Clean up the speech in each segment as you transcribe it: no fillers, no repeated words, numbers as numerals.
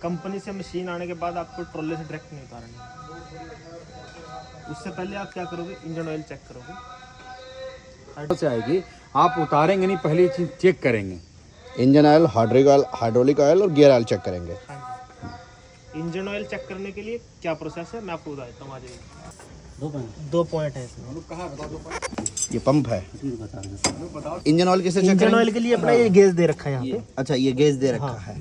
Company से machine आने के बाद आपको ट्रोले से डायरेक्ट नहीं उतारनी। उससे पहले आप क्या करोगे, इंजन ऑयल चेक करोगे। से आएगी, आप उतारेंगे नहीं, पहली चीज चेक करेंगे इंजन ऑयल, हाइड्रोलिक ऑयल और गियर ऑयल चेक करेंगे। हाँ जी। इंजन ऑयल चेक करने के लिए क्या प्रोसेस है मैं आपको बता देता हूँ। आ जाइए। दो पॉइंट है इसमें। ये पंप है। इंजन ऑयल किसे चेक इंजन करेंगे? ऑयल के लिए अपना ये गेज दे रखा है यहाँ पे। अच्छा, ये गेज दे रखा हाँ। है।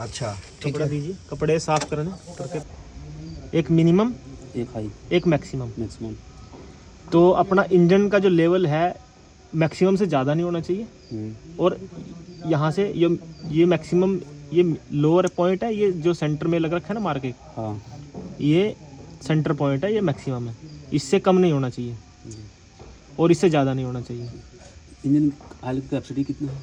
अच्छा ठीक कपड़ा है। दीजिए, कपड़े साफ करने करके एक मिनिमम एक हाई एक मैक्सिमम। मैक्सिमम। तो अपना इंजन का जो लेवल है मैक्सिमम से ज़्यादा नहीं होना चाहिए, और यहाँ से ये मैक्सिमम, ये लोअर पॉइंट है, ये जो सेंटर में लग रखा है ना मार्केट, हाँ, ये सेंटर पॉइंट है, ये मैक्सिमम है। इससे कम नहीं होना चाहिए और इससे ज़्यादा नहीं होना चाहिए। इंजन ऑयल की कैपेसिटी कितनी है?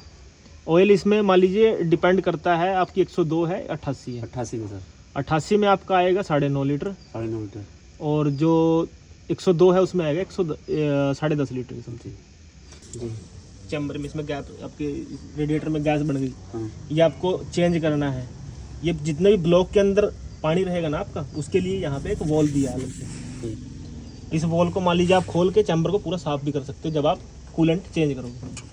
ऑयल इसमें मान लीजिए डिपेंड करता है, आपकी 102 है 88 है। 88 में सर, 88 में आपका आएगा 9.5 लीटर, 9.5 लीटर। और जो 102 है उसमें आएगा 10.5 लीटर की समथिंग जी। चैम्बर में इसमें गैप, आपके रेडिएटर में गैस बन गई, हाँ। ये आपको चेंज करना है। ये जितने भी ब्लॉक के अंदर पानी रहेगा ना आपका, उसके लिए यहाँ पे एक वॉल दिया है अलग से। इस वॉल को मान लीजिए आप खोल के चैम्बर को पूरा साफ भी कर सकते हो जब आप कूलेंट चेंज करोगे।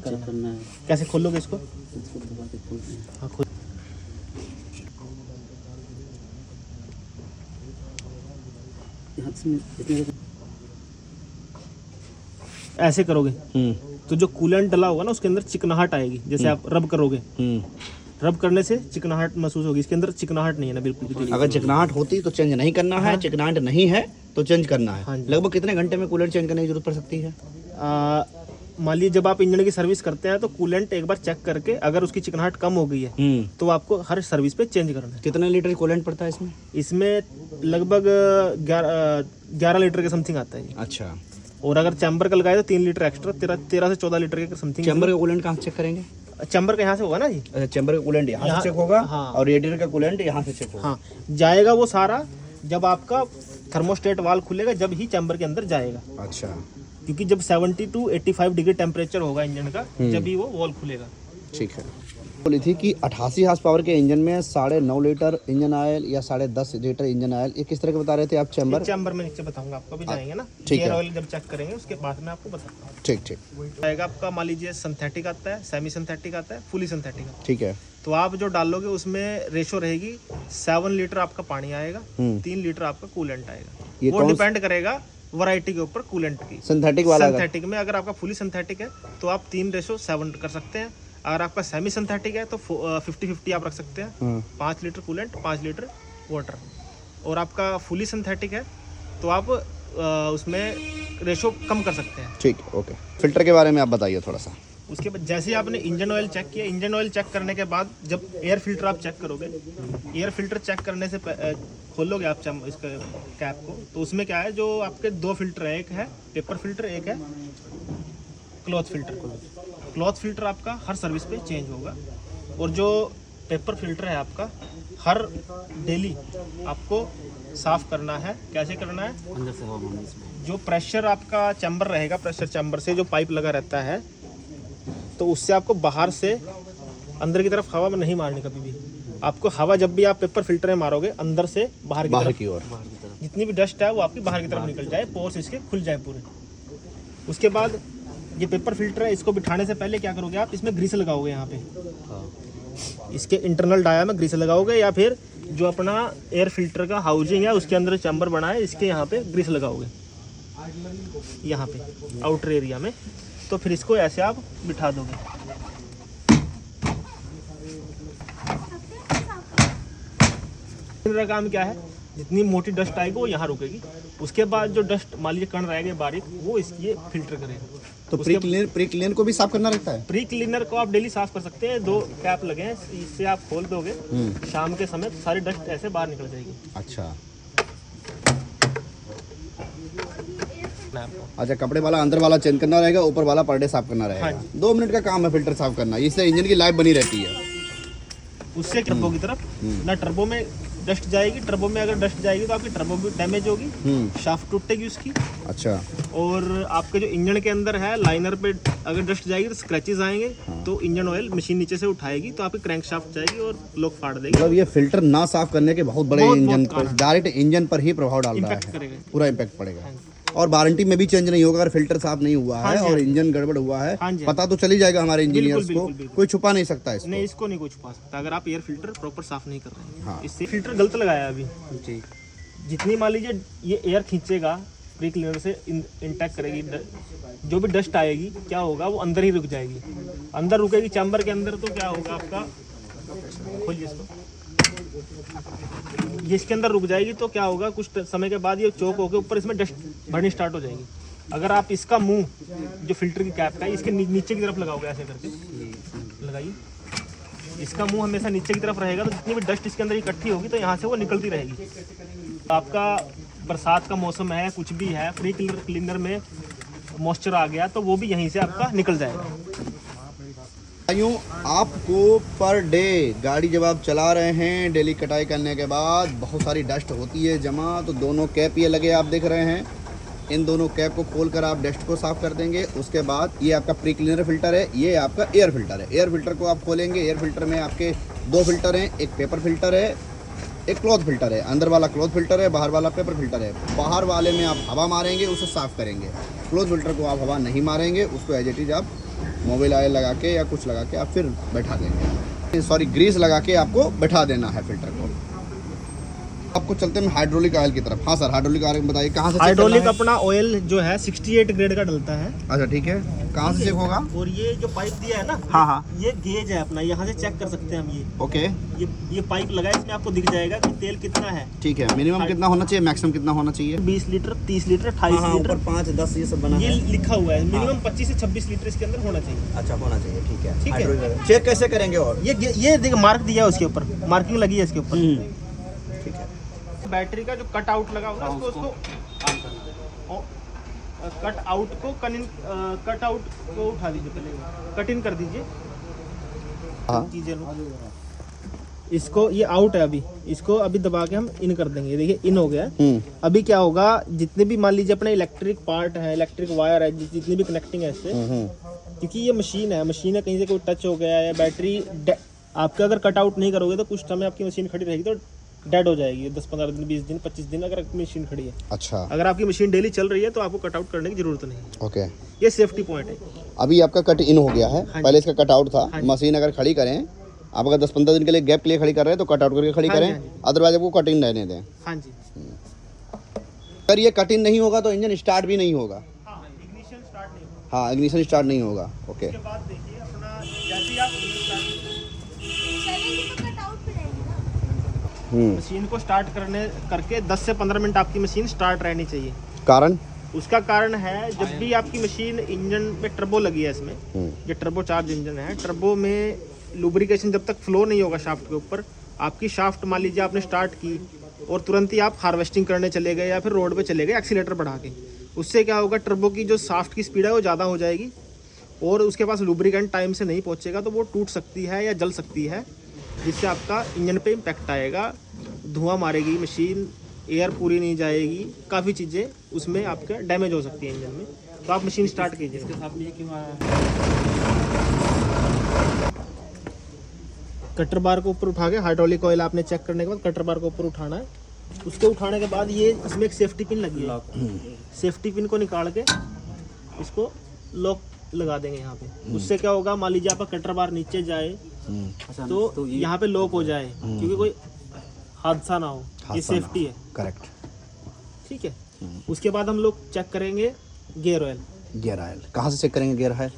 चेक करना है, कैसे खोलोगे इसको? इसको दबा के खोलते हैं। हाँ खोल। यहाँ से इतने ऐसे करोगे तो जो कूलेंट डला होगा ना उसके अंदर चिकनाहट आएगी। जैसे आप रब करोगे, रब करने से चिकनाहट महसूस होगी। इसके अंदर चिकनाहट नहीं है ना बिल्कुल भी। अगर चिकनाहट होती तो चेंज नहीं करना है, चिकनाहट नहीं है तो चेंज करना है। हाँ जी। लगभग कितने घंटे में कूलेंट चेंज करने की जरूरत पड़ सकती है? मान लीजिए जब आप इंजन की सर्विस करते हैं तो कूलेंट एक बार चेक करके अगर उसकी चिकनाहट कम हो गई है तो आपको हर सर्विस पे चेंज करना है। कितने लीटर कूलेंट पड़ता है इसमें? इसमें लगभग 11 लीटर के समथिंग आता है ये। अच्छा, और अगर चैम्बर का लगाए तो 3 लीटर एक्स्ट्रा, 13 से 14 लीटर के समथिंग। चैम्बर का कूलेंट कहाँ से चेक करेंगे? चैम्बर का यहाँ से होगा ना जी। अच्छा, चैम्बर का कूलेंट यहाँ से चेक होगा। हाँ। और रेडिएटर का कूलेंट यहाँ से चेक होगा। हाँ, जाएगा वो सारा जब आपका थर्मोस्टेट वाल्व खुलेगा, जब ही चैम्बर के अंदर जाएगा। अच्छा, क्योंकि जब 70 to 85 डिग्री टेम्परेचर होगा इंजन का, जब ही वो वॉल्व खुलेगा। ठीक है। बोली थी कि 88 हार्स पावर के इंजन में 9.5 लीटर इंजन ऑयल या 10.5 लीटर इंजन ऑयल, ये किस तरह के बता रहे थे आप? चैम्बर चैम्बर में नीचे बताऊंगा आपको, भी जाएंगे ना। ठीक है। गियर ऑयल जब चेक करेंगे उसके बाद में आपको बताऊंगा। ठीक ठीक आएगा आपका, मान लीजिए सिंथेटिक आता है, सेमी सिंथेटिक आता है, फुली सिंथेटिक आता है। ठीक है। तो आप जो डालोगे उसमें रेशो रहेगी 7 लीटर आपका पानी आएगा, 3 लीटर आपका कूलेंट आएगा। वो डिपेंड करेगा वैरायटी के ऊपर कूलेंट की। सिंथेटिक वाला सिंथेटिक में अगर आपका फुली सिंथेटिक है तो आप 3:7 कर सकते हैं। अगर आपका सेमी सिंथेटिक है तो 50-50 आप रख सकते हैं। 5 लीटर कूलेंट, 5 लीटर वाटर। और आपका फुली सिंथेटिक है तो आप उसमें रेशो कम कर सकते हैं। ठीक है, ओके। फिल्टर के बारे में आप बताइए थोड़ा सा। उसके बाद जैसे ही आपने इंजन ऑयल चेक किया, इंजन ऑयल चेक करने के बाद जब एयर फिल्टर आप चेक करोगे, एयर फिल्टर चेक करने से खोलोगे आप इसका कैप को, तो उसमें क्या है, जो आपके 2 फिल्टर है, एक है पेपर फिल्टर, एक है क्लॉथ फिल्टर। क्लॉथ फिल्टर आपका हर सर्विस पे चेंज होगा, और जो पेपर फिल्टर है आपका हर डेली आपको साफ करना है। कैसे करना है? अंदर से हवा भरना इसमें। जो प्रेशर आपका चैम्बर रहेगा, प्रेशर चैम्बर से जो पाइप लगा रहता है, तो उससे आपको बाहर से अंदर की तरफ हवा में नहीं मारनी कभी भी। आपको हवा जब भी आप पेपर फिल्टर में मारोगे, अंदर से बाहर की ओर जितनी भी डस्ट है वो आपकी बाहर की तरफ निकल जाए, पोर्स इसके खुल जाए पूरे। उसके बाद ये पेपर फिल्टर है, इसको बिठाने से पहले क्या करोगे आप, इसमें ग्रीस लगाओगे। यहाँ पे इसके इंटरनल डाया में ग्रीस लगाओगे, या फिर जो अपना एयर फिल्टर का हाउसिंग है उसके अंदर चैम्बर बना है, इसके यहाँ पे ग्रीस लगाओगे, यहाँ पे आउटर एरिया में। तो फिर इसको ऐसे आप बिठा दोगे। का काम क्या है, जितनी मोटी डस्ट आएगी वो यहाँ रुकेगी। उसके बाद जो डस्ट मान लीजिए कण रहेगा बारीक, वो इसकी फिल्टर करेगा। तो प्री क्लीनर को भी साफ करना रहता है? प्री क्लीनर को आप डेली साफ कर सकते हैं। 2 कैप लगे हैं, इससे आप खोल दोगे, शाम के समय सारी डस्ट ऐसे बाहर निकल जाएगी। अच्छा अच्छा, कपड़े वाला अंदर वाला चेंज करना रहेगा, ऊपर वाला पर डे साफ करना रहेगा। हाँ। 2 मिनट का काम है फिल्टर साफ करना, इससे इंजन की लाइफ बनी रहती है। उससे टर्बो की तरफ ना, टर्बो में डस्ट जाएगी, टर्बो में अगर डस्ट जाएगी तो आपकी टर्बो भी डैमेज होगी, शाफ्ट टूटेगी उसकी। अच्छा। और आपके जो इंजन के अंदर है लाइनर पे अगर डस्ट जाएगी तो स्क्रैचेस आएंगे, तो इंजन ऑयल मशीन नीचे से उठाएगी तो आपकी क्रैंक शाफ्ट जाएगी और लोग फाड़ देगी। मतलब ये फिल्टर ना साफ करने के बहुत बड़े इंजन पर, डायरेक्ट इंजन पर ही प्रभाव डाल रहा इम्पैक्ट है, करेगा। पूरा इम्पैक्ट पड़ेगा। और वारंटी में भी चेंज नहीं होगा अगर फिल्टर साफ नहीं हुआ है और इंजन गड़बड़ हुआ है, पता तो चल ही जाएगा हमारे इंजीनियर्स को, कोई छुपा नहीं सकता इसको। नहीं, इसको नहीं कोई छुपा सकता अगर आप एयर फिल्टर प्रॉपर साफ नहीं कर रहे हैं। हाँ। इससे फिल्टर गलत लगाया अभी जी, जितनी मान लीजिए ये एयर खींचेगा प्री क्लीनर से इंटैक्ट करेगी, जो भी डस्ट आएगी क्या होगा वो अंदर ही रुक जाएगी, अंदर रुकेगी चैम्बर के अंदर, तो क्या होगा आपका, खोलिए इसको, ये इसके अंदर रुक जाएगी तो क्या होगा कुछ समय के बाद ये चौक होकर ऊपर इसमें डस्ट भरनी स्टार्ट हो जाएगी। अगर आप इसका मुंह जो फिल्टर की कैप का है इसके नीचे की तरफ लगाओगे, ऐसे करके लगाइए, इसका मुंह हमेशा नीचे की तरफ रहेगा तो जितनी भी डस्ट इसके अंदर इकट्ठी होगी तो यहाँ से वो निकलती रहेगी। आपका बरसात का मौसम है, कुछ भी है, प्री क्लीनर में मॉइस्चर आ गया तो वो भी यहीं से आपका निकल जाएगा। भाइयों, आपको पर डे गाड़ी जब आप चला रहे हैं, डेली कटाई करने के बाद बहुत सारी डस्ट होती है जमा, तो दोनों कैप ये लगे आप देख रहे हैं, इन दोनों कैप को खोलकर आप डस्ट को साफ़ कर देंगे। उसके बाद ये आपका प्री क्लीनर फिल्टर है, ये आपका एयर फिल्टर है। एयर फिल्टर को आप खोलेंगे, एयर फिल्टर में आपके दो फिल्टर हैं, एक पेपर फिल्टर है, एक क्लॉथ फिल्टर है। अंदर वाला क्लॉथ फिल्टर है, बाहर वाला पेपर फिल्टर है। बाहर वाले में आप हवा मारेंगे, उसे साफ़ करेंगे। क्लॉथ फिल्टर को आप हवा नहीं मारेंगे, उसको एज इट इज आप मोबाइल ऑयल लगा के या कुछ लगा के आप फिर बैठा देंगे, सॉरी ग्रीस लगा के आपको बैठा देना है फिल्टर को। आपको चलते हैं हाइड्रोलिक ऑयल की तरफ। हाँ सर, हाइड्रोलिक ऑयल बताइए कहाँ से? हाइड्रोलिक अपना ऑयल जो है 68 ग्रेड का डलता है। अच्छा ठीक है, कहाँ से चेक होगा? और ये जो पाइप दिया है ना, हाँ हाँ, ये गेज है अपना, यहाँ से चेक कर सकते हैं हम। ये ओके, ये पाइप लगा है, इसमें आपको दिख जाएगा कि तेल कितना है। ठीक है, मिनिमम कितना होना चाहिए, मैक्सिमम कितना होना चाहिए? 20 लीटर, 30 लीटर, 28 लीटर, 5, 10 ये सब बना ये लिखा हुआ है। मिनिमम 25 से 26 लीटर इसके अंदर होना चाहिए। अच्छा होना चाहिए, ठीक है। ठीक है, चेक कैसे करेंगे? और ये देखो मार्क दिया है उसके ऊपर, मार्किंग लगी है इसके ऊपर। ठीक है, बैटरी का जो कट आउट लगा होगा उसको कट आउट को उठा दीजिए, पहले कट इन कर दीजिए। हाँ चीजें इसको, ये आउट है अभी, इसको अभी दबा के हम इन कर देंगे। देखिए इन हो गया। अभी क्या होगा, जितने भी मान लीजिए अपना इलेक्ट्रिक पार्ट है, इलेक्ट्रिक वायर है, जितनी भी कनेक्टिंग है इससे, क्योंकि ये मशीन है कहीं से कोई टच हो गया है, बैटरी आपका अगर कट आउट नहीं करोगे तो कुछ समय आपकी मशीन खड़ी रहेगी तो डेड हो जाएगी। 10-15 दिन, 20 दिन, 25 दिन अगर आपकी मशीन खड़ी है। अच्छा, अगर आपकी मशीन डेली चल रही है तो आपको कट आउट करने की जरूरत नहीं है। ओके, ये सेफ्टी पॉइंट है। अभी आपका कट इन हो गया है, हाँ, पहले इसका कट आउट था। हाँ, मशीन अगर खड़ी करें, आप अगर 10-15 दिन के लिए गैप के लिए खड़ी कर रहे हैं तो कट आउट करके खड़ी हाँ, करें, हाँ, अदरवाइज आपको कट इन रहने दें। हाँ जी। अगर ये कट इन नहीं होगा तो इंजन स्टार्ट भी नहीं होगा। हाँ, इग्निशन स्टार्ट नहीं होगा। हाँ, इग्निशन स्टार्ट नहीं होगा। ओके, उसके बाद देखिए अपना जैसे ही आप मशीन को स्टार्ट करके 10 से 15 मिनट आपकी मशीन स्टार्ट रहनी चाहिए। कारण? उसका कारण है, जब भी आपकी मशीन इंजन में टर्बो लगी है, इसमें ये टर्बो चार्ज इंजन है, टर्बो में लुब्रिकेशन जब तक फ्लो नहीं होगा शाफ्ट के ऊपर, आपकी शाफ्ट मान लीजिए आपने स्टार्ट की और तुरंत ही आप हार्वेस्टिंग करने चले गए या फिर रोड पे चले गए एक्सीलेटर बढ़ा के, उससे क्या होगा, टर्बो की जो शाफ्ट की स्पीड है वो ज़्यादा हो जाएगी और उसके पास लुब्रिकेंट टाइम से नहीं पहुँचेगा तो वो टूट सकती है या जल सकती है, जिससे आपका इंजन पे इम्पैक्ट आएगा, धुआं मारेगी मशीन, एयर पूरी नहीं जाएगी, काफ़ी चीज़ें उसमें आपके डैमेज हो सकती है इंजन में। तो आप मशीन स्टार्ट कीजिए। इसके साथ ये क्यों आया? कटर बार को ऊपर उठा के, हाइड्रोलिक ऑयल आपने चेक करने के बाद कटर बार को ऊपर उठाना है। उसके उठाने के बाद ये इसमें एक सेफ्टी पिन लगी है, सेफ्टी पिन को निकाल के इसको लॉक लगा देंगे यहाँ पे। उससे क्या होगा, मान लीजिए आपका कटर बार नीचे जाए तो यहाँ पे लॉक हो जाए, क्योंकि कोई हादसा ना हो, ये सेफ्टी है। करेक्ट, ठीक है। उसके बाद हम लोग चेक करेंगे गियर ऑयल। गियर ऑयल कहाँ से चेक करेंगे? Gear oil,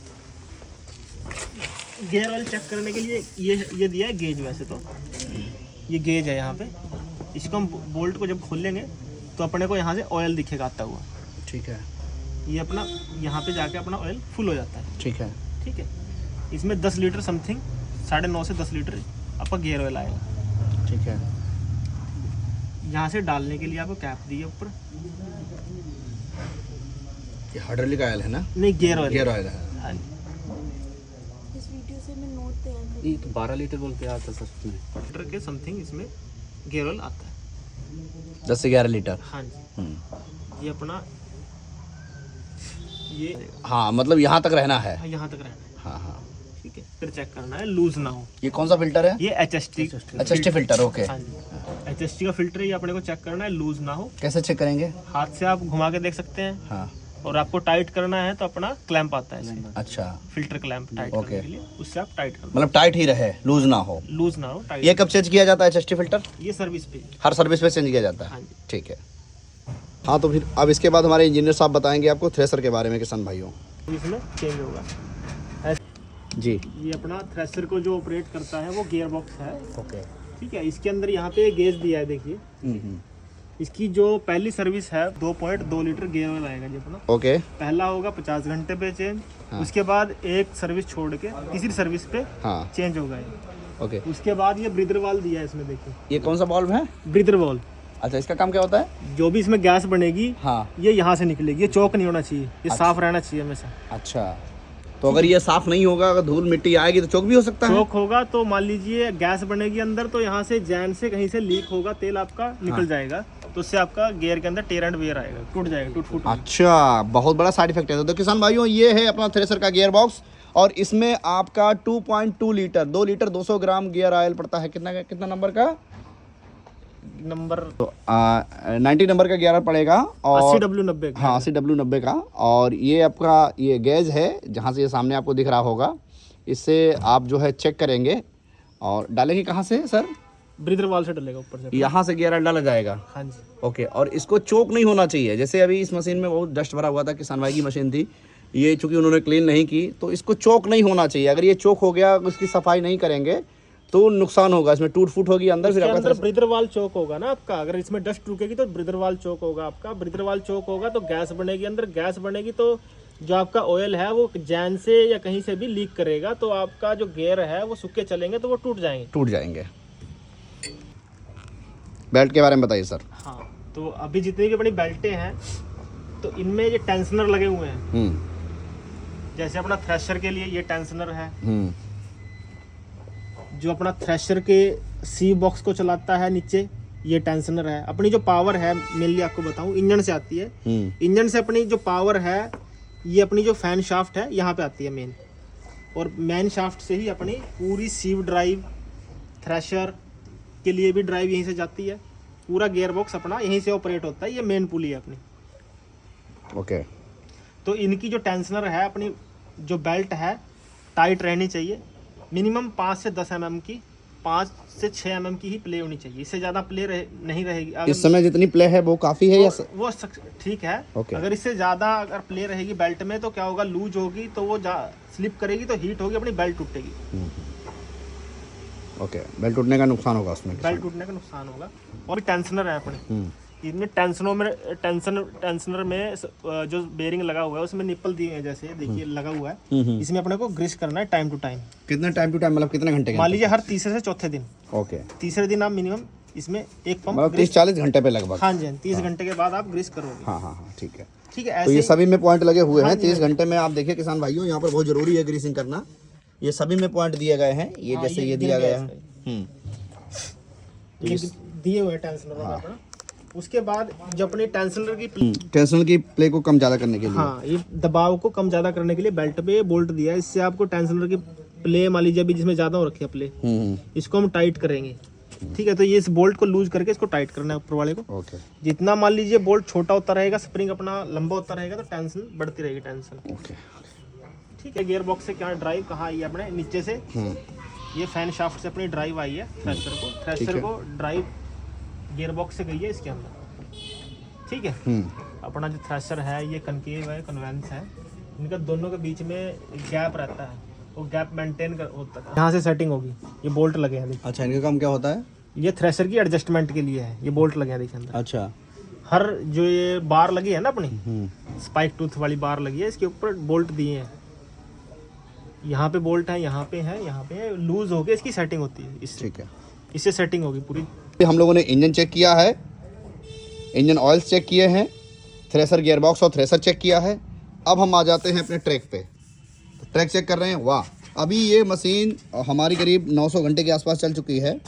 gear oil check करने के लिए ये दिया है गेज। वैसे तो ये गेज है यहाँ पे, इसको हम बोल्ट को जब खोल लेंगे तो अपने को यहाँ से ऑयल दिखेगा आता हुआ। ठीक है, ये अपना यहाँ पे जाके अपना ऑयल फुल हो जाता है। ठीक है, ठीक है। इसमें 10 लीटर समथिंग, 9.5 से 10 लीटर आपका गियर ऑयल आएगा। ठीक है। यहाँ से डालने के लिए आपको कैप दी है ऊपर। ये हाइड्रोलिक ऑयल है ना? नहीं, गियर ऑयल। गियर ऑयल है। हाँ, इस वीडियो से मैं नोट तैयार ये तो 12 लीटर बोल के आता सच में। लीटर के समथिंग इसमें गियर ऑयल आता है। 10 से 11 लीटर। हाँ जी, ये अपना ये हाँ, मतलब यहाँ तक रहना है। यहाँ तक रहना है। हाँ हाँ, ठीक है, फिर चेक करना है लूज ना हो। ये कौन सा फिल्टर है? ये HST फिल्टर। ओके, हाँ जी, HST का फिल्टर है, ये अपने को चेक करना है लूज ना हो। कैसे चेक करेंगे? हाथ से आप घुमा के देख सकते हैं। हाँ, और आपको टाइट करना है तो अपना क्लैंप आता है इसमें, अच्छा, फिल्टर क्लैंप टाइट ओके। करने के लिए, उससे आप टाइट कर मतलब टाइट ही रहे, लूज ना हो। लूज ना हो, टाइट। ये कब चेंज किया जाता है HST फिल्टर? ये सर्विस पे। हर सर्विस पे चेंज किया जाता है। हाँ जी। ठीक है। हाँ, तो फिर अब इसके बाद हमारे इंजीनियर साहब बताएंगे आपको थ्रेसर के बारे में किसान भाइयों। इसमें चेंज होगा जी। ये अपना थ्रेशर को जो ऑपरेट करता है वो गियर बॉक्स है। ओके। ठीक है, इसके अंदर यहाँ पे गेज दिया है, देखिए। इसकी जो पहली सर्विस है 2.2 लीटर गियर ऑयल आएगा जी अपना। ओके। पहला होगा 50 घंटे पे चेंज। हाँ। उसके बाद एक सर्विस छोड़ के तीसरी सर्विस पे हाँ, चेंज होगा ये। ओके। उसके बाद ये ब्रीदर वाल्व दिया है इसमें, देखिए। ये कौन सा वाल्व है? Breather valve. अच्छा, इसका काम क्या होता है? जो भी इसमें गैस बनेगी, हाँ, ये यहाँ से निकलेगी। ये चौक नहीं होना चाहिए, ये साफ रहना चाहिए हमेशा। अच्छा, तो अगर ये साफ नहीं होगा, अगर धूल मिट्टी आएगी तो चौक भी हो सकता है? चौक होगा तो मान लीजिए गैस बनेगी अंदर, तो यहाँ से जैन से कहीं से लीक होगा, तेल आपका निकल जाएगा, तो उससे आपका गियर के अंदर टेयर एंड वेयर आएगा, टूट जाएगा, टूट फूट। अच्छा, बहुत बड़ा साइड इफेक्ट है। तो किसान भाइयों, ये है अपना थ्रेसर का गियर बॉक्स, और इसमें आपका 2.2 लीटर 2 लीटर 200 ग्राम गियर ऑयल पड़ता है। कितना नंबर का? नंबर तो 90 नंबर का गियर पड़ेगा, और 80W90। हाँ, 80W90 का। और ये आपका ये गेज है, जहाँ से ये सामने आपको दिख रहा होगा, इससे आप जो है चेक करेंगे। और डालेंगे कहाँ से सर? ब्रीदर वाल्व से डलेगा ऊपर से। यहाँ से गियर ऑयल डाला जाएगा। हाँ जी। ओके। और इसको चोक नहीं होना चाहिए। जैसे अभी इस मशीन में बहुत डस्ट भरा हुआ था, किसान भाई की मशीन थी, ये चूंकि उन्होंने क्लीन नहीं की, तो इसको चोक नहीं होना चाहिए। अगर ये चोक हो गया, उसकी सफाई नहीं करेंगे तो नुकसान होगा, इसमें टूट फूट होगी अंदर। फिर अंदर ब्रीदर वाल्व चौक होगा ना आपका। अगर इसमें डस्ट रुकेगी तो ब्रीदर वाल्व चौक होगा आपका। ब्रीदर वाल्व चौक होगा तो गैस बनेगी अंदर, गैस बनेगी तो जो आपका ऑयल है वो जैन से या कहीं से भी लीक करेगा, तो आपका जो गियर है वो सूखे चलेंगे तो वो टूट जाएंगे। बेल्ट के बारे में बताइए सर। हाँ, तो अभी जितनी भी अपनी बेल्टें हैं तो इनमें ये टेंशनर लगे हुए हैं। जैसे अपना थ्रेशर के लिए ये टेंशनर है, जो अपना थ्रेशर के सी बॉक्स को चलाता है नीचे, ये टेंशनर है। अपनी जो पावर है, मेनली आपको बताऊं, इंजन से आती है। इंजन से अपनी जो पावर है, ये अपनी जो फैन शाफ्ट है यहाँ पे आती है मेन, और मेन शाफ्ट से ही अपनी पूरी सीव ड्राइव, थ्रेशर के लिए भी ड्राइव यहीं से जाती है। पूरा गियर बॉक्स अपना यहीं से ऑपरेट होता है। ये मेन पुली है अपनी। ओके। तो इनकी जो टेंशनर है, अपनी जो बेल्ट है, टाइट रहनी चाहिए। मिनिमम 5 से 10 mm की, 5 से 6 mm की ही प्ले होनी चाहिए। इससे ज़्यादा प्ले नहीं रहेगी। इस समय जितनी प्ले है वो काफ़ी है या वो ठीक है। Okay. अगर इससे ज़्यादा अगर प्ले रहेगी बेल्ट में तो क्या होगा, लूज होगी तो वो स्लिप करेगी तो हीट होगी, अपनी बेल्ट टूटेगी। ओके। बेल्ट टूटने का नुकसान होगा उसमें। बेल्ट टूटने का नुकसान होगा। और भी टेंशनर है अपने, इनमें टेंशनर में जो बेरिंग लगा हुआ है उसमें निप्पल दिए हैं, जैसे देखिए लगा हुआ है। इसमें अपने को ग्रीस करना है टाइम टू टाइम। कितना टाइम टू टाइम, मतलब कितने घंटे? मान लीजिए हर तीसरे से चौथे दिन। ओके। तीसरे दिन आप मिनिमम इसमें एक पंप, मतलब 30-40 घंटे पे लगभग। हाँ जी, 30 घंटे के बाद आप ग्रीस करोगे। हाँ, ठीक है। ठीक है, तो ये ऐसे सभी में पॉइंट लगे हुए हैं 30 घंटे में। आप देखिए किसान भाइयों, यहाँ पर बहुत जरूरी है ग्रीसिंग करना। ये सभी में पॉइंट दिए गए हैं, ये जैसे ये दिया गया है, दिए हुए टेंशनर में अपना। उसके बाद जो अपनी टेंशनर की प्ले को कम ज्यादा करने के लिए, हाँ, ये दबाव को कम ज्यादा करने के लिए बेल्ट पे बोल्ट दिया है। इससे आपको टेंशनर की प्ले, मान लीजिए अभी जिसमें ज्यादा हो रखी है प्ले, इसको हम टाइट करेंगे। ठीक है, तो ये इस बोल्ट को लूज करके इसको टाइट करना है ऊपर वाले को। ओके। जितना मान लीजिए बोल्ट छोटा होता रहेगा, स्प्रिंग अपना लंबा होता रहेगा, तो टेंशन बढ़ती रहेगी टेंशन। ओके। ठीक है, गियर बॉक्स से क्या ड्राइव कहाँ आई है अपने, नीचे से ये फैन शाफ्ट से अपनी ड्राइव आई है थ्रेशर को ड्राइव गियर बॉक्स से गई है इसके अंदर। ठीक है, अपना जो थ्रेशर है ये कनकेव है, कन्वेंस है, इनका दोनों के बीच में गैप रहता है, वो गैप मेंटेन होता है। यहाँ से सेटिंग होगी, ये बोल्ट लगे हैं देखिए। अच्छा, इनका काम क्या होता है? ये थ्रेशर की एडजस्टमेंट के लिए है, ये बोल्ट लगे हैं देखिए अंदर। अच्छा। हर जो ये बार लगी है ना अपनी, स्पाइक टूथ वाली बार लगी है, इसके ऊपर बोल्ट दिए हैं। यहाँ पे बोल्ट है, यहाँ पे है, यहाँ पे है, लूज हो गया, इसकी सेटिंग होती है इससे। ठीक है, इससे सेटिंग होगी पूरी। हम लोगों ने इंजन चेक किया है, इंजन ऑयल चेक किए हैं, थ्रेसर गियर बॉक्स और थ्रेसर चेक किया है। अब हम आ जाते हैं अपने ट्रैक पे। तो ट्रैक चेक कर रहे हैं। वाह, अभी ये मशीन हमारी करीब 900 घंटे के आसपास चल चुकी है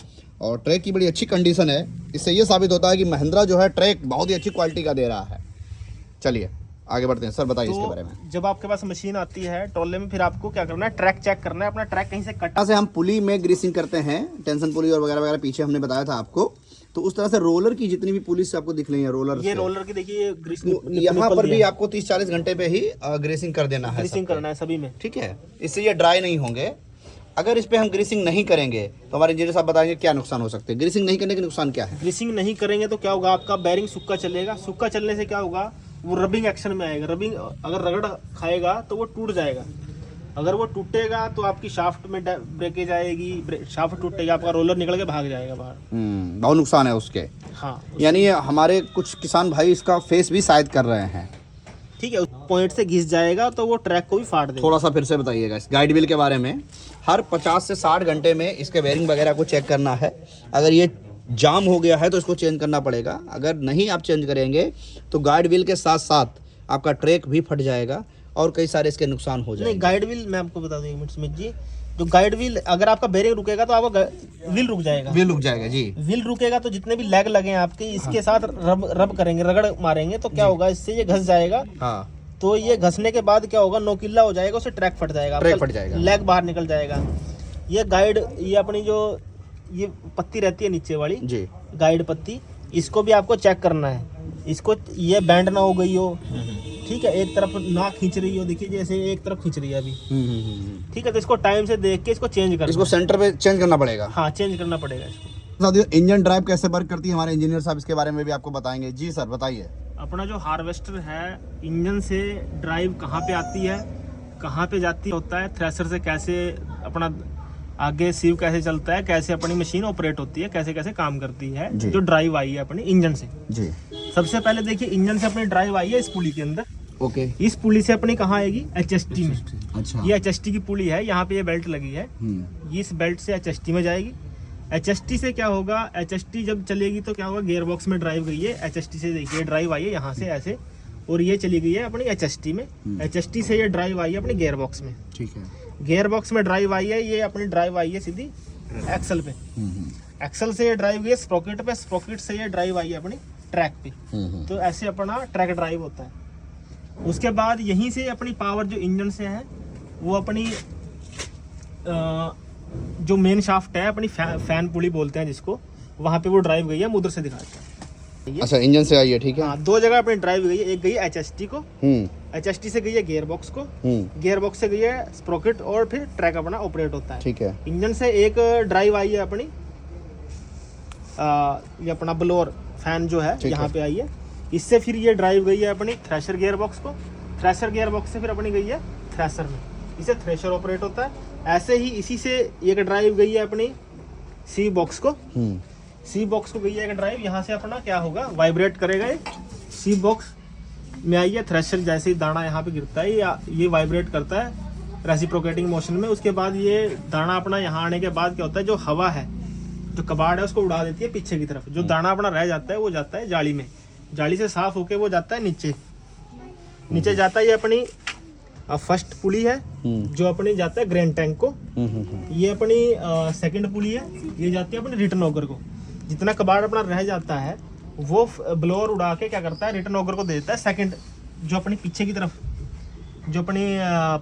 और ट्रैक की बड़ी अच्छी कंडीशन है। इससे ये साबित होता है कि महिंद्रा जो है ट्रैक बहुत ही अच्छी क्वालिटी का दे रहा है। चलिए आगे बढ़ते हैं सर, बताइए इसके बारे में। जब आपके पास मशीन आती है टोले में, फिर आपको क्या करना है, ट्रैक चेक करना है, अपना ट्रैक कहीं से कट। यहाँ से हम पुली में ग्रीसिंग करते हैं, टेंशन पुली और वगैरह वगैरह पीछे हमने बताया था आपको। तो उस तरह से रोलर की जितनी भी पुलिस से आपको दिख रही है, रोलर ये रोलर की देखिए ग्रीसिंग यहाँ पर भी आपको 30-40 घंटे पे ही ग्रीसिंग कर देना है, ग्रीसिंग करना है सभी में। ठीक है, इससे ये ड्राई नहीं होंगे। अगर इस पे हम ग्रीसिंग नहीं करेंगे तो हमारे इंजीनियर साहब बताएंगे क्या नुकसान हो सकते हैं। ग्रीसिंग नहीं करने के नुकसान क्या है? ग्रीसिंग नहीं करेंगे तो क्या होगा, आपका बैरिंग सूखा चलेगा। सूखा चलने से क्या होगा, वो रबिंग एक्शन में आएगा। रबिंग अगर रगड़ खाएगा तो वो टूट जाएगा। अगर वो टूटेगा तो आपकी शाफ्ट में ब्रेकेज आएगी, शाफ्ट टूटेगा, आपका रोलर निकल के भाग जाएगा बाहर। बहुत नुकसान है उसके। हाँ, यानी हमारे कुछ किसान भाई इसका फेस भी शायद कर रहे हैं। ठीक है, उस पॉइंट से घिस जाएगा तो वो ट्रैक को भी फाड़ देगा। थोड़ा सा फिर से बताइएगा इस गाइड व्हील के बारे में। हर 50 से 60 घंटे में इसके बेयरिंग वगैरह को चेक करना है। अगर ये जाम हो गया है तो इसको चेंज करना पड़ेगा। अगर नहीं आप चेंज करेंगे तो गाइड व्हील के साथ साथ आपका ट्रैक भी फट जाएगा और कई सारे इसके नुकसान हो जाएंगे। नहीं, गाइड व्हील मैं आपको बता दूं एक मिनट सुमित जी, जो गाइड व्हील अगर आपका बेरिंग रुकेगा तो आपका व्हील रुक जाएगा। व्हील रुक जाएगा जी। व्हील रुकेगा तो जितने भी लैग लगे हैं आपके, इसके साथ रब करेंगे, रगड़ मारेंगे तो क्या होगा, इससे ये घस जाएगा। हाँ, तो ये घसने के बाद क्या होगा, नोकिला हो जाएगा, उससे ट्रैक फट जाएगा, ट्रैक फट जाएगा, लैग बाहर निकल जाएगा। ये गाइड, ये अपनी जो ये पत्ती रहती है नीचे वाली जी, गाइड पत्ती, इसको भी आपको चेक करना है। इसको ये बैंड ना हो गई हो, ठीक है, एक तरफ ना खींच रही हो, देखिए जैसे एक तरफ खींच रही है अभी, ठीक है, तो इसको टाइम से देख के इसको चेंज करना, इसको सेंटर पे चेंज करना पड़ेगा। हाँ, चेंज करना पड़ेगा इसको। साथियों, इंजन ड्राइव कैसे वर्क करती है हमारे इंजीनियर साहब इसके बारे में भी आपको बताएंगे। जी सर, बताइए। अपना जो हार्वेस्टर है, इंजन से ड्राइव कहाँ पे आती है, कहाँ पे जाती होता है, थ्रेशर से कैसे अपना आगे सीव कैसे चलता है, कैसे अपनी मशीन ऑपरेट होती है, कैसे कैसे काम करती है, जो ड्राइव आई है अपनी इंजन से। जी, सबसे पहले देखिए, इंजन से अपनी ड्राइव आई है इस पुली के अंदर। ओके, इस पुली से अपनी कहाँ आएगी, HST में। अच्छा, ये HST की पुली है, यहाँ पे ये बेल्ट लगी है, इस बेल्ट से HST में जाएगी। HST से क्या होगा, HST जब चलेगी तो क्या होगा, गियर बॉक्स में ड्राइव गई है, HST से देखिए ड्राइव आई है यहाँ से ऐसे, और ये चली गई है अपनी HST में। HST से ये ड्राइव आई है अपनी गियर बॉक्स में। ठीक है, गियर बॉक्स में ड्राइव आई है, ये अपनी ड्राइव आई है सीधी एक्सल पे। एक्सल से ये ड्राइव गई है स्प्रॉकेट पे, स्प्रॉकेट से ये ड्राइव आई है अपनी ट्रैक पे। तो ऐसे अपना ट्रैक ड्राइव होता है। उसके बाद यहीं से अपनी पावर जो इंजन से है, वो अपनी जो मेन शाफ्ट है, अपनी फैन पुली बोलते हैं जिसको, वहाँ पे वो ड्राइव गई है। हम उधर से दिखाते हैं। अच्छा, इंजन से आई है, ठीक है। हाँ, दो जगह अपनी ड्राइव गई है, एक गई है HST को, HST से गई है गियर बॉक्स को, गियर बॉक्स से गई है स्प्रॉकेट, और फिर ट्रैक अपना ऑपरेट होता है। ठीक है। इंजन से एक ड्राइव आई है अपनी, ये अपना ब्लोअर फैन जो है यहाँ पे आई है। इससे फिर ये ड्राइव गई है अपनी थ्रेशर गियर बॉक्स को, थ्रेशर गियर बॉक्स से फिर अपनी गई है थ्रेशर में, इसे थ्रेशर ऑपरेट होता है। ऐसे ही इसी से एक ड्राइव गई है अपनी सी बॉक्स को, सी बॉक्स को गई है एक ड्राइव, यहाँ से अपना क्या होगा, वाइब्रेट करेगा। ये सी बॉक्स में आई है थ्रेशर, जैसे ही दाना यहाँ पे गिरता है ये वाइब्रेट करता है रेसिप्रोकेटिंग मोशन में। उसके बाद ये दाना अपना यहाँ आने के बाद क्या होता है, जो हवा है, जो कबाड़ है, उसको उड़ा देती है पीछे की तरफ। जो दाना अपना रह जाता है वो जाता है जाली में, जाली से साफ होके वो जाता है नीचे, नीचे जाता है। ये अपनी फर्स्ट पुली है जो अपनी जाता है ग्रेन टैंक को। ये अपनी सेकंड पुली है, ये जाती है अपनी रिटर्न ऑगर को। जितना कबाड़ अपना रह जाता है वो ब्लोअर उड़ा के क्या करता है, रिटर्न ऑगर को दे देता है। सेकंड जो अपनी पीछे की तरफ जो अपनी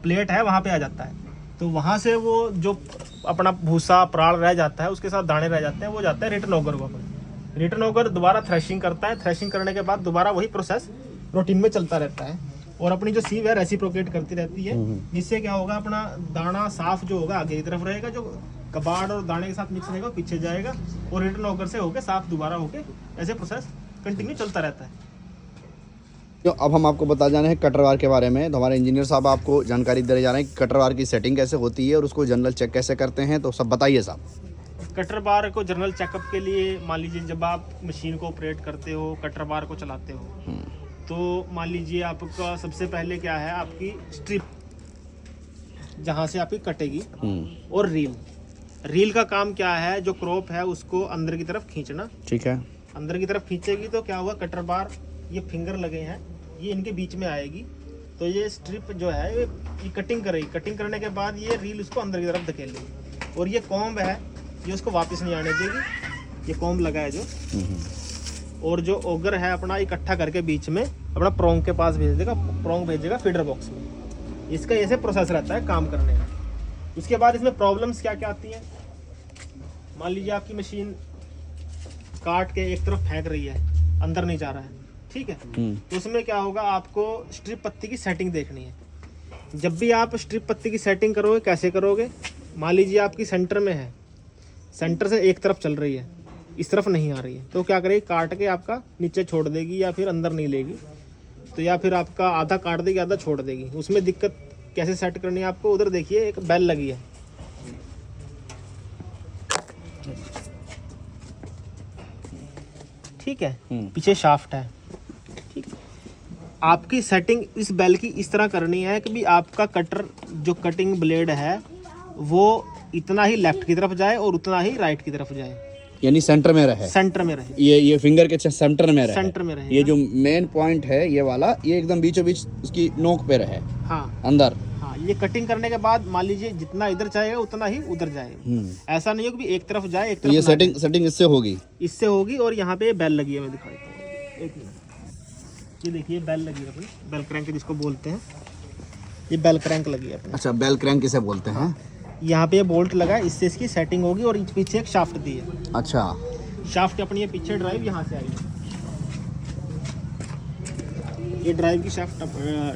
प्लेट है वहाँ पे आ जाता है। तो वहाँ से वो जो अपना भूसा प्राण रह जाता है, उसके साथ दाने रह जाते हैं, वो जाता है रिटर्न ऑगर को। अपने रिटर्न ऑगर दोबारा थ्रेशिंग करता है, थ्रेशिंग करने के बाद दोबारा वही प्रोसेस रूटीन में चलता रहता है। और अपनी जो सीव है रेसिप्रोकेट करती रहती है, जिससे क्या होगा, अपना दाना साफ जो होगा आगे की तरफ रहेगा, जो कबाड़ और दाने के साथ मिक्स रहेगा पीछे जाएगा, और रिटर्न ऑगर से होके साफ दोबारा होके ऐसे प्रोसेस कंटिन्यू चलता रहता है। तो अब हम आपको बता जा रहे हैं कटरवार के बारे में। तो हमारे इंजीनियर साहब आपको जानकारी दे जा रहे हैं कटरवार की सेटिंग कैसे होती है और उसको जनरल चेक कैसे करते हैं, तो सब बताइए साहब। कटर बार को जनरल चेकअप के लिए, मान लीजिए जब आप मशीन को ऑपरेट करते हो, कटर बार को चलाते हो, तो मान लीजिए आपका सबसे पहले क्या है, आपकी स्ट्रिप जहाँ से आपकी कटेगी, और रील का काम क्या है, जो क्रॉप है उसको अंदर की तरफ खींचना। ठीक है, अंदर की तरफ खींचेगी तो क्या होगा, कटर बार, ये फिंगर लगे हैं, ये इनके बीच में आएगी, तो ये स्ट्रिप जो है ये कटिंग करेगी। कटिंग करने के बाद ये रील उसको अंदर की तरफ धकेलेगी, और ये कॉम्ब है ये उसको वापस नहीं आने देगी। ये कॉम्ब लगा है जो, और जो ऑगर है अपना इकट्ठा करके बीच में अपना प्रोंग के पास भेज देगा, प्रोंग भेजेगा फीडर बॉक्स में। इसका ऐसे प्रोसेस रहता है काम करने का। उसके बाद इसमें प्रॉब्लम्स क्या क्या आती हैं, मान लीजिए आपकी मशीन काट के एक तरफ फेंक रही है, अंदर नहीं जा रहा है, ठीक है, तो उसमें क्या होगा, आपको स्ट्रिप पत्ती की सेटिंग देखनी है। जब भी आप स्ट्रिप पत्ती की सेटिंग करोगे, कैसे करोगे, मान लीजिए आपकी सेंटर में है, सेंटर से एक तरफ चल रही है, इस तरफ नहीं आ रही है, तो क्या करेगी, काट के आपका नीचे छोड़ देगी या फिर अंदर नहीं लेगी, तो या फिर आपका आधा काट देगी आधा छोड़ देगी। उसमें दिक्कत कैसे सेट करनी है आपको, उधर देखिए एक बेल लगी है, ठीक है, पीछे शाफ्ट है, ठीक। आपकी सेटिंग इस बेल की इस तरह करनी है कि भी आपका कटर जो कटिंग ब्लेड है वो इतना ही लेफ्ट की तरफ जाए और उतना ही राइट की तरफ जाए, यानी सेंटर में रहे, सेंटर में रहे, ये फिंगर के सेंटर में रहे, सेंटर में रहे। ये जो मेन पॉइंट है ये वाला, ये एकदम बीचों बीच उसकी नोक पे रहे, हाँ अंदर। हाँ, ये कटिंग करने के बाद मान लीजिए जितना इधर जाएगा उतना ही उधर जाएगा, ऐसा नहीं हो कि एक तरफ जाए एक तो तरफ ये ना सेटिंग इससे होगी, इससे होगी। और यहाँ पे बेल लगी है, मैं दिखा देता हूँ, एक मिनट, ये देखिए बेल लगी है अपनी, बेल क्रैंक जिसको बोलते हैं, ये बेल क्रैंक लगी है अपनी। अच्छा, बेल क्रैंक किसे बोलते हैं? यहाँ पे ये बोल्ट लगा है, इससे इसकी सेटिंग होगी, और पीछे एक शाफ्ट दी है। अच्छा, शाफ्ट अपनी ये पीछे ड्राइव यहाँ से आई है, ये ड्राइव की शाफ्ट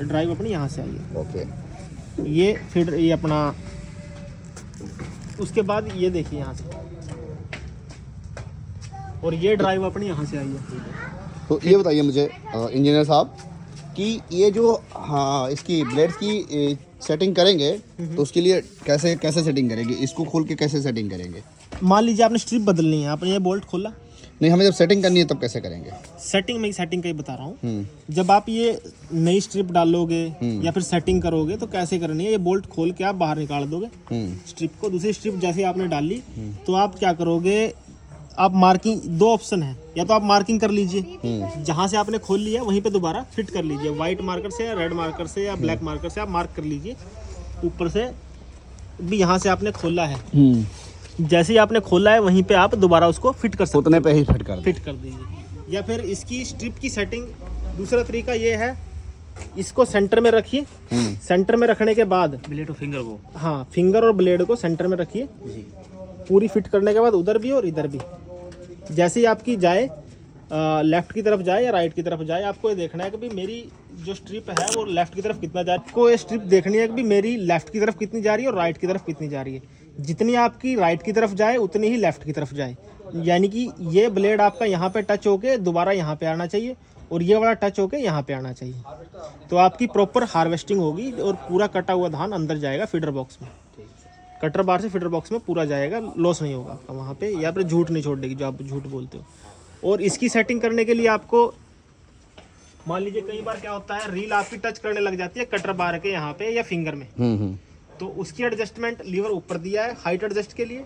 ड्राइव अपनी यहाँ से आई है, ओके। ये फिर ये अपना, उसके बाद ये देखिए यहाँ से, और ये ड्राइव अपनी यहाँ से आई है। तो ये बताइए मुझे इंजीनियर साहब कि ये जो, हाँ, इसकी ब्लेड्स की सेटिंग करेंगे तो उसके लिए कैसे कैसे सेटिंग करेंगे, इसको खोल के कैसे सेटिंग करेंगे? मान लीजिए आपने स्ट्रिप बदलनी है, आपने ये बोल्ट खोला, नहीं, हमें जब सेटिंग करनी है तब कैसे करेंगे? सेटिंग में सेटिंग का ही बता रहा हूँ। जब आप ये नई स्ट्रिप डालोगे या फिर सेटिंग करोगे तो कैसे करनी है, ये बोल्ट खोल के आप बाहर निकाल दोगे स्ट्रिप को, दूसरी स्ट्रिप जैसे आपने डाली तो आप क्या करोगे, आप मार्किंग, दो ऑप्शन है, या तो आप मार्किंग कर लीजिए, जहां से आपने खोल लिया वहीं पे दोबारा फिट कर लीजिए, व्हाइट मार्कर से या रेड मार्कर से या ब्लैक मार्कर से आप मार्क कर लीजिए, ऊपर से भी यहाँ से आपने खोला है, जैसे ही आपने खोला है वहीं पे आप दोबारा उसको फिट कर सकते, उतने पे ही फिट कर दीजिए। या फिर इसकी स्ट्रिप की सेटिंग दूसरा तरीका ये है, इसको सेंटर में रखिए, सेंटर में रखने के बाद ब्लेड और फिंगर को, हाँ, फिंगर और ब्लेड को सेंटर में रखिए, पूरी फिट करने के बाद उधर भी और इधर भी, जैसे ही आपकी जाए लेफ्ट की तरफ जाए या राइट की तरफ जाए, आपको ये देखना है कि भाई मेरी जो स्ट्रिप है वो लेफ्ट की तरफ कितना जा रही है, आपको ये स्ट्रिप देखनी है कि भाई मेरी लेफ्ट की तरफ कितनी जा रही है और राइट की तरफ कितनी जा रही है। जितनी आपकी राइट की तरफ जाए उतनी ही लेफ्ट की तरफ जाए, यानी कि ये ब्लेड आपका यहाँ पे टच होके दोबारा यहाँ पे आना चाहिए और ये वाला टच होके यहाँ पे आना चाहिए, तो आपकी प्रॉपर हार्वेस्टिंग होगी और पूरा कटा हुआ धान अंदर जाएगा फीडर बॉक्स में, कटर बार से फीडर बॉक्स में पूरा जाएगा, लॉस नहीं होगा आपका वहाँ पे, या फिर झूठ नहीं छोड़ देगी जो आप झूठ बोलते हो। और इसकी सेटिंग करने के लिए आपको, मान लीजिए कई बार क्या होता है, रील आपकी टच करने लग जाती है कटर बार के यहाँ पे या फिंगर में, तो उसकी एडजस्टमेंट लीवर ऊपर दिया है हाइट एडजस्ट के लिए,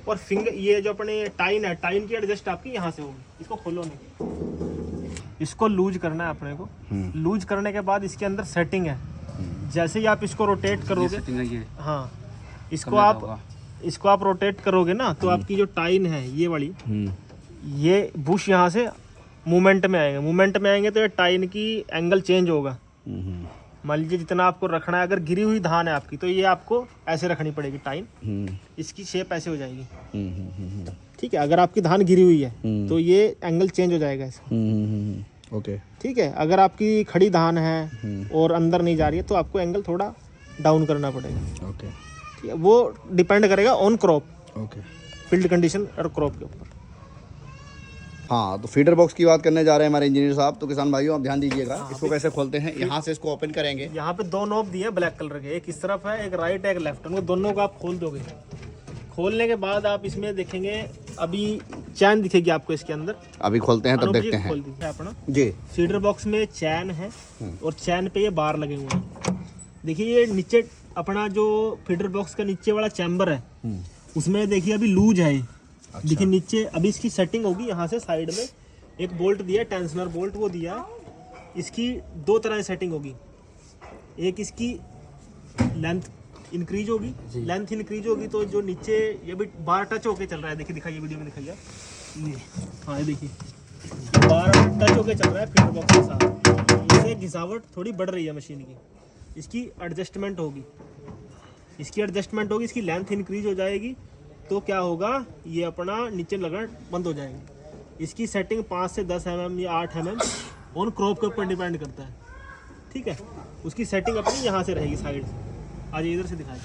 और फिंगर ये जो अपने टाइन है, टाइन की एडजस्ट आपकी यहाँ से होगी। इसको खोलो नहीं, इसको लूज करना है अपने को, लूज करने के बाद इसके अंदर सेटिंग है, जैसे ही आप इसको रोटेट करोगे, हाँ, इसको आप रोटेट करोगे ना, तो आपकी जो टाइन है ये वाली, ये बुश यहाँ से मूवमेंट में आएंगे, मूवमेंट में आएंगे तो ये टाइन की एंगल चेंज होगा। मान लीजिए जितना आपको रखना है, अगर गिरी हुई धान है आपकी तो ये आपको ऐसे रखनी पड़ेगी टाइन, इसकी शेप ऐसे हो जाएगी, ठीक है। अगर आपकी धान गिरी हुई है तो ये एंगल चेंज हो जाएगा इसका, ओके, ठीक है। अगर आपकी खड़ी धान है और अंदर नहीं जा रही है तो आपको एंगल थोड़ा डाउन करना पड़ेगा, ओके, ठीक है। वो डिपेंड करेगा on crop, okay, field condition और क्रॉप के ऊपर। हाँ, तो फीडर बॉक्स की बात करने जा रहे हैं हमारे इंजीनियर साहब। तो किसान भाइयों आप ध्यान दीजिएगा, इसको कैसे खोलते हैं। यहाँ से इसको ओपन करेंगे, यहाँ पे दो नॉब दिए हैं ब्लैक कलर के, एक इस तरफ है, एक राइट है, एक लेफ्ट, उनको दोनों को आप खोल दोगे। खोलने के बाद आप इसमें देखेंगे, अभी चैन दिखेगी आपको इसके अंदर, अभी खोलते हैं तब देखते हैं। खोल दीजिए अपना जी। फीडर बॉक्स में चैन है और चैन पे ये बार लगे हुए हैं। देखिए ये नीचे अपना जो फीडर बॉक्स का नीचे वाला चैम्बर है उसमें देखिए अभी लूज है, अच्छा। देखिए नीचे अभी इसकी सेटिंग होगी, यहाँ से साइड में एक बोल्ट दिया है, टेंशनर बोल्ट वो दिया है। इसकी दो तरह से सेटिंग होगी, एक इसकी लेंथ इंक्रीज होगी, लेंथ इंक्रीज होगी, तो जो नीचे ये भी बार टच होके चल रहा है, देखिए दिखाइए वीडियो में दिखाइए, ये हाँ ये देखिए ये बार टच होके चल रहा है फीडर बॉक्स के साथ, इससे घिसावट थोड़ी बढ़ रही है मशीन की। इसकी एडजस्टमेंट होगी, इसकी लेंथ इंक्रीज हो जाएगी, तो क्या होगा, ये अपना नीचे लगना बंद हो जाएगा। इसकी सेटिंग 5 से 10 mm या 8 mm ऑन क्रॉप के ऊपर डिपेंड करता है, ठीक है। उसकी सेटिंग अपनी यहाँ से रहेगी साइड से। आज इधर से दिखाएं।